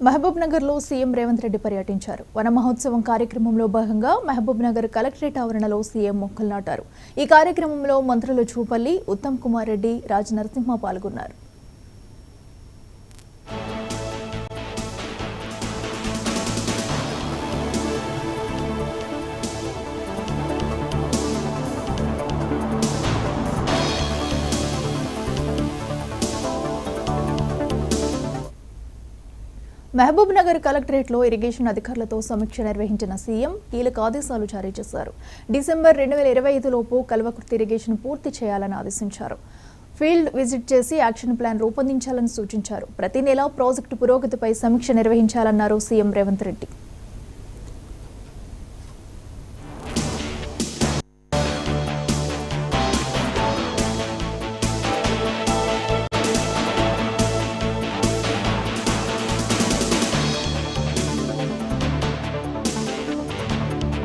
మహబూబ్ నగర్ లో సీఎం రేవంత్ రెడ్డి పర్యటించారు. వన మహోత్సవం కార్యక్రమంలో భాగంగా మహబూబ్ నగర్ కలెక్టరేట్ ఆవరణలో సీఎం మొక్కలు నాటారు. ఈ కార్యక్రమంలో మంత్రులు చూపల్లి, ఉత్తమ్ కుమార్ రెడ్డి, రాజ్ నరసింహ పాల్గొన్నారు. మహబూబ్ నగర్ కలెక్టరేట్లో ఇరిగేషన్ అధికారులతో సమీక్ష నిర్వహించిన సీఎం కీలక ఆదేశాలు జారీ చేశారు. డిసెంబర్ 2025 లోపు కల్వకుర్తి ఇరిగేషన్ పూర్తి చేయాలని ఆదేశించారు. ఫీల్డ్ విజిట్ చేసి యాక్షన్ ప్లాన్ రూపొందించాలని సూచించారు. ప్రతి నెల ప్రాజెక్టు పురోగతిపై సమీక్ష నిర్వహించాలన్నారు సీఎం రేవంత్ రెడ్డి.